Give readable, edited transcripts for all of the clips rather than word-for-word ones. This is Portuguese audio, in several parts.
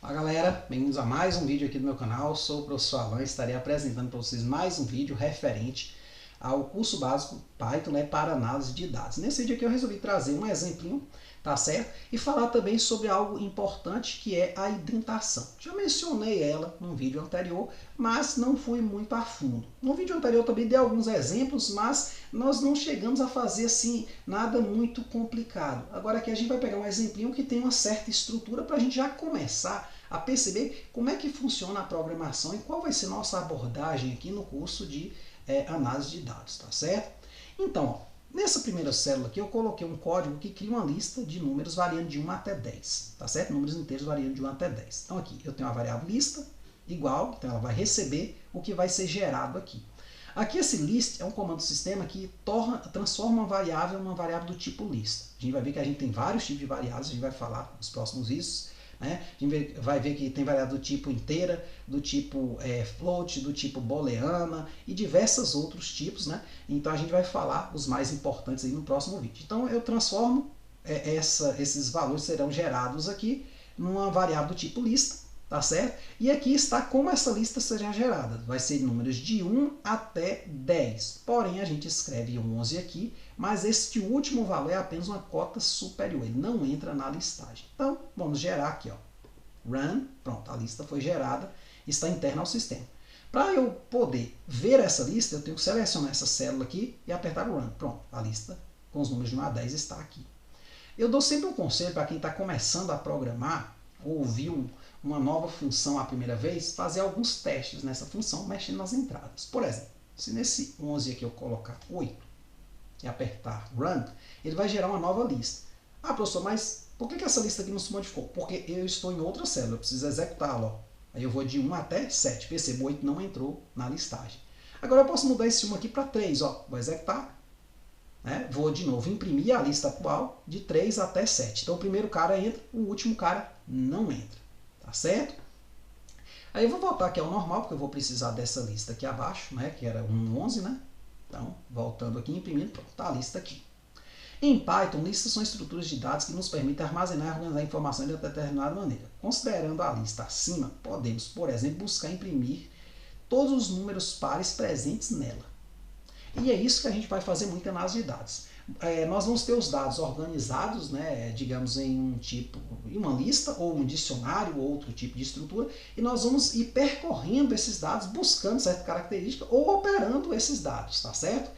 Fala galera, bem-vindos a mais um vídeo aqui do meu canal. Sou o professor Alan e estarei apresentando para vocês mais um vídeo referente ao curso básico Python, para análise de dados. Nesse vídeo aqui eu resolvi trazer um exemplinho, tá certo? E falar também sobre algo importante que é a indentação. Já mencionei ela num vídeo anterior, mas não fui muito a fundo. No vídeo anterior também dei alguns exemplos, mas nós não chegamos a fazer assim nada muito complicado. Agora aqui a gente vai pegar um exemplinho que tem uma certa estrutura para a gente já começar a perceber como é que funciona a programação e qual vai ser nossa abordagem aqui no curso de análise de dados, tá certo? Então, ó, nessa primeira célula aqui eu coloquei um código que cria uma lista de números variando de 1 até 10, tá certo? Números inteiros variando de 1 até 10. Então aqui eu tenho uma variável lista igual, então ela vai receber o que vai ser gerado aqui. Aqui esse list é um comando do sistema que transforma uma variável numa variável do tipo lista. A gente vai ver que a gente tem vários tipos de variáveis, a gente vai falar nos próximos vídeos. Né? A gente vai ver que tem variável do tipo inteira, do tipo float, do tipo booleana e diversos outros tipos. Né? Então a gente vai falar os mais importantes aí no próximo vídeo. Então eu transformo, esses valores serão gerados aqui numa variável do tipo lista. Tá certo? E aqui está como essa lista será gerada. Vai ser números de 1 até 10. Porém, a gente escreve 11 aqui, mas este último valor é apenas uma cota superior. Ele não entra na listagem. Então, vamos gerar aqui. Ó. Run. Pronto, a lista foi gerada. Está interna ao sistema. Para eu poder ver essa lista, eu tenho que selecionar essa célula aqui e apertar o Run. Pronto, a lista com os números de 1 a 10 está aqui. Eu dou sempre um conselho para quem está começando a programar ou viu uma nova função a primeira vez, fazer alguns testes nessa função, mexendo nas entradas. Por exemplo, se nesse 11 aqui eu colocar 8 e apertar Run, ele vai gerar uma nova lista. Ah, professor, mas por que essa lista aqui não se modificou? Porque eu estou em outra célula, eu preciso executá-la. Aí eu vou de 1 até 7, percebo, 8 não entrou na listagem. Agora eu posso mudar esse 1 aqui para 3, ó. Vou executar. Né? Vou de novo imprimir a lista atual de 3 até 7. Então o primeiro cara entra, o último cara não entra. Tá certo? Aí eu vou voltar aqui ao normal, porque eu vou precisar dessa lista aqui abaixo, né, que era 11, né? Então, voltando aqui, imprimindo, pronto, tá a lista aqui. Em Python, listas são estruturas de dados que nos permitem armazenar e organizar informações de determinada maneira. Considerando a lista acima, podemos, por exemplo, buscar imprimir todos os números pares presentes nela. E é isso que a gente vai fazer muito análise de dados. Nós vamos ter os dados organizados, né, digamos, em um tipo, em uma lista, ou um dicionário, ou outro tipo de estrutura, e nós vamos ir percorrendo esses dados, buscando certa característica, ou operando esses dados, tá certo?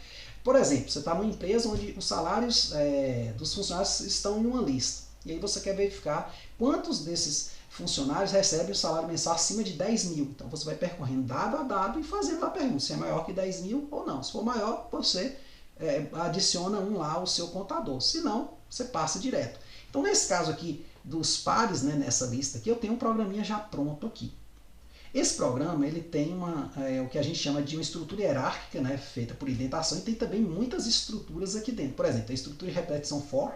Por exemplo, você está numa empresa onde os salários dos funcionários estão em uma lista, e aí você quer verificar quantos desses funcionários recebem o salário mensal acima de 10 mil. Então você vai percorrendo dado a dado e fazendo a pergunta se é maior que 10 mil ou não. Se for maior, você adiciona um lá ao seu contador. Se não, você passa direto. Então nesse caso aqui dos pares, né, nessa lista aqui, eu tenho um programinha já pronto aqui. Esse programa ele tem o que a gente chama de uma estrutura hierárquica, né, feita por indentação, e tem também muitas estruturas aqui dentro. Por exemplo, tem a estrutura de repetição for,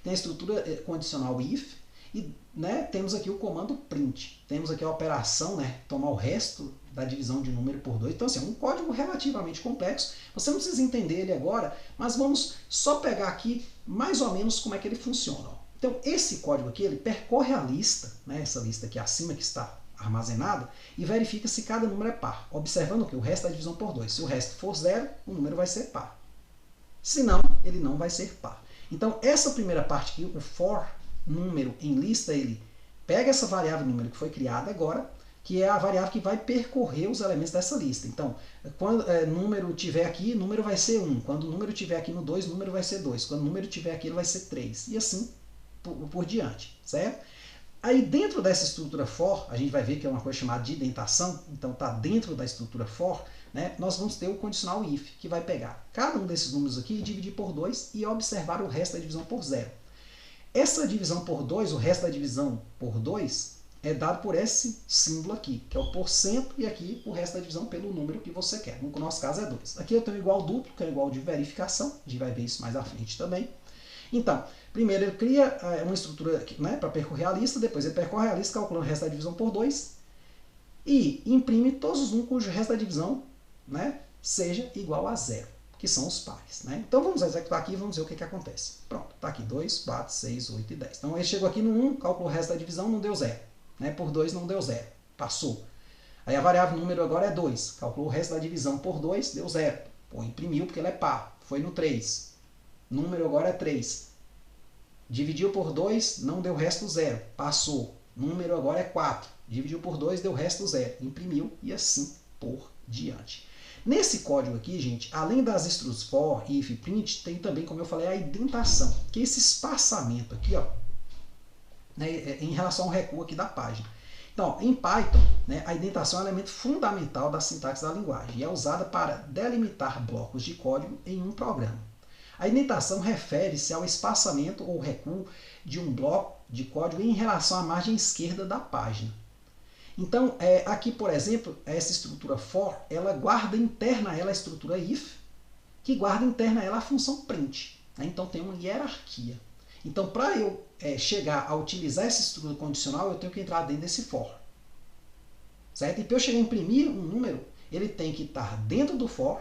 tem a estrutura condicional if, e né, temos aqui o comando print. Temos aqui a operação, né, tomar o resto da divisão de número por 2. Então, assim, é um código relativamente complexo. Você não precisa entender ele agora, mas vamos só pegar aqui mais ou menos como é que ele funciona. Ó. Então, esse código aqui, ele percorre a lista, né, essa lista aqui acima que está armazenada, e verifica se cada número é par, observando que o resto da divisão por 2. Se o resto for 0, o número vai ser par. Se não, ele não vai ser par. Então, essa primeira parte aqui, o for número em lista, ele pega essa variável número que foi criada agora, que é a variável que vai percorrer os elementos dessa lista. Então, quando número tiver aqui, número vai ser 1. Quando o número tiver aqui no 2, número vai ser 2. Quando o número tiver aqui, ele vai ser 3. E assim por diante, certo? Aí dentro dessa estrutura for, a gente vai ver que é uma coisa chamada de indentação, então está dentro da estrutura for, né, nós vamos ter o condicional if, que vai pegar cada um desses números aqui e dividir por 2 e observar o resto da divisão por 0. Essa divisão por 2, o resto da divisão por 2, é dado por esse símbolo aqui, que é o porcento, e aqui o resto da divisão pelo número que você quer. No nosso caso é 2. Aqui eu tenho igual duplo, que é igual de verificação, a gente vai ver isso mais à frente também. Então, primeiro ele cria uma estrutura, né, para percorrer a lista, depois ele percorre a lista calculando o resto da divisão por 2 e imprime todos os números cujo resto da divisão, né, seja igual a 0. Que são os pares. Né? Então vamos executar aqui e vamos ver o que acontece. Pronto, está aqui 2, 4, 6, 8 e 10. Então ele chegou aqui no 1, calculou o resto da divisão, não deu 0. né, por 2 não deu 0, passou. Aí a variável número agora é 2, calculou o resto da divisão por 2, deu 0. Pô, imprimiu porque ela é par, foi no 3. Número agora é 3. Dividiu por 2, não deu o resto 0, passou. Número agora é 4. Dividiu por 2, deu o resto 0. Imprimiu e assim por diante. Nesse código aqui, gente, além das instruções for, if, print, tem também, como eu falei, a indentação, que é esse espaçamento aqui, ó, né, em relação ao recuo aqui da página. Então, em Python, né, a indentação é um elemento fundamental da sintaxe da linguagem e é usada para delimitar blocos de código em um programa. A indentação refere-se ao espaçamento ou recuo de um bloco de código em relação à margem esquerda da página. Então, aqui, por exemplo, essa estrutura for, ela guarda interna ela a estrutura if, que guarda interna ela a função print. Né? Então, tem uma hierarquia. Então, para eu chegar a utilizar essa estrutura condicional, eu tenho que entrar dentro desse for. Certo? E para eu chegar a imprimir um número, ele tem que estar dentro do for,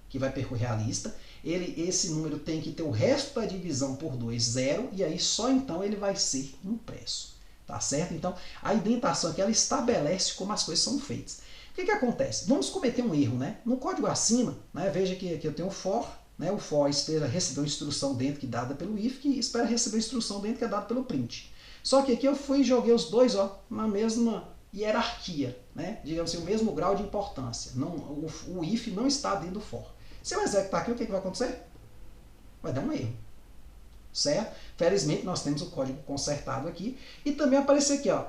que vai percorrer a lista. Esse número tem que ter o resto da divisão por 2, 0, e aí só então ele vai ser impresso. Tá certo? Então, a indentação aqui, ela estabelece como as coisas são feitas. O que acontece? Vamos cometer um erro, né? No código acima, né, veja que aqui eu tenho o for, né? O for espera receber uma instrução dentro que é dada pelo if, que espera receber uma instrução dentro que é dada pelo print. Só que aqui eu fui e joguei os dois, ó, na mesma hierarquia, né? Digamos assim, o mesmo grau de importância. Não, o if não está dentro do for. Se eu executar aqui, o que vai acontecer? Vai dar um erro. Certo? Felizmente nós temos o código consertado aqui e também apareceu aqui, ó,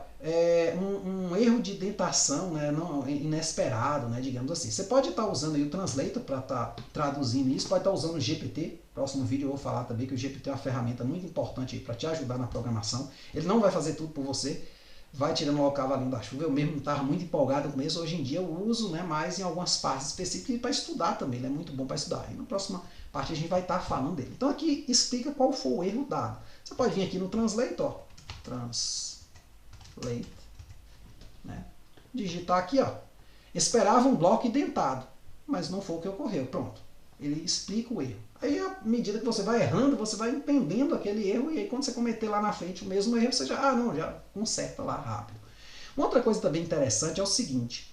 um erro de indentação, né, inesperado, né, digamos assim. Você pode estar usando aí o Translator para estar traduzindo isso, pode estar usando o GPT. Próximo vídeo eu vou falar também que o GPT é uma ferramenta muito importante para te ajudar na programação. Ele não vai fazer tudo por você, vai tirando o cavalinho da chuva. Eu mesmo estava muito empolgado no começo, hoje em dia eu uso, né, mais em algumas partes específicas e para estudar também, ele é muito bom para estudar. E na próxima parte a gente vai estar falando dele. Então aqui explica qual foi o erro dado. Você pode vir aqui no Translator, Translate, né, digitar aqui, ó, esperava um bloco indentado, mas não foi o que ocorreu. Pronto, ele explica o erro. Aí, à medida que você vai errando, você vai entendendo aquele erro, e aí quando você cometer lá na frente o mesmo erro, você já, já conserta lá rápido. Uma outra coisa também interessante é o seguinte,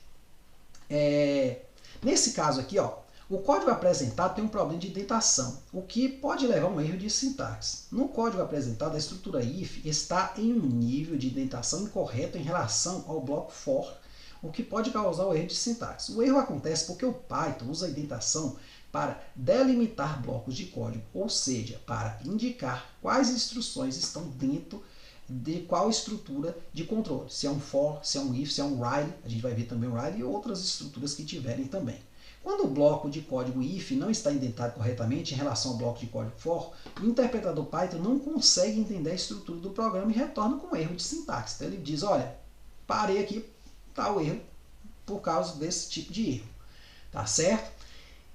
nesse caso aqui, ó, o código apresentado tem um problema de indentação, o que pode levar a um erro de sintaxe. No código apresentado, a estrutura if está em um nível de indentação incorreto em relação ao bloco for, o que pode causar o erro de sintaxe. O erro acontece porque o Python usa a indentação para delimitar blocos de código, ou seja, para indicar quais instruções estão dentro de qual estrutura de controle. Se é um for, se é um if, se é um while, a gente vai ver também o while e outras estruturas que tiverem também. Quando o bloco de código if não está indentado corretamente em relação ao bloco de código for, o interpretador Python não consegue entender a estrutura do programa e retorna com um erro de sintaxe. Então ele diz, olha, parei aqui, está o erro por causa desse tipo de erro. Tá certo?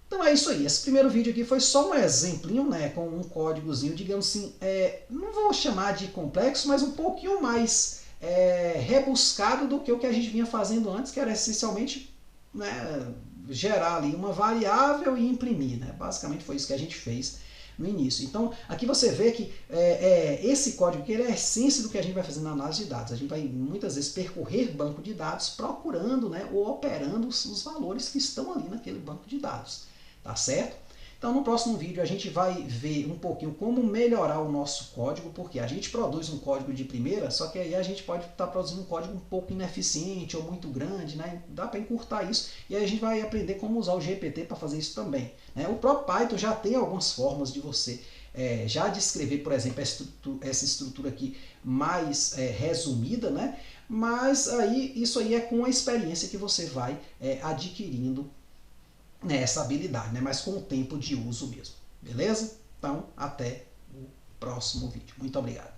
Então é isso aí. Esse primeiro vídeo aqui foi só um exemplinho, né, com um códigozinho, digamos assim, não vou chamar de complexo, mas um pouquinho mais rebuscado do que o que a gente vinha fazendo antes, que era essencialmente, né, gerar ali uma variável e imprimir, né? Basicamente foi isso que a gente fez no início. Então, aqui você vê que esse código aqui, ele é a essência do que a gente vai fazer na análise de dados. A gente vai muitas vezes percorrer banco de dados procurando, né, ou operando os valores que estão ali naquele banco de dados. Tá certo? Então, no próximo vídeo a gente vai ver um pouquinho como melhorar o nosso código, porque a gente produz um código de primeira, só que aí a gente pode estar produzindo um código um pouco ineficiente ou muito grande, né? Dá para encurtar isso, e aí a gente vai aprender como usar o GPT para fazer isso também. Né? O próprio Python já tem algumas formas de você já descrever, por exemplo, essa estrutura aqui mais resumida, né? Mas aí, isso aí é com a experiência que você vai adquirindo essa habilidade, né? Mas com o tempo de uso mesmo. Beleza? Então, até o próximo vídeo. Muito obrigado.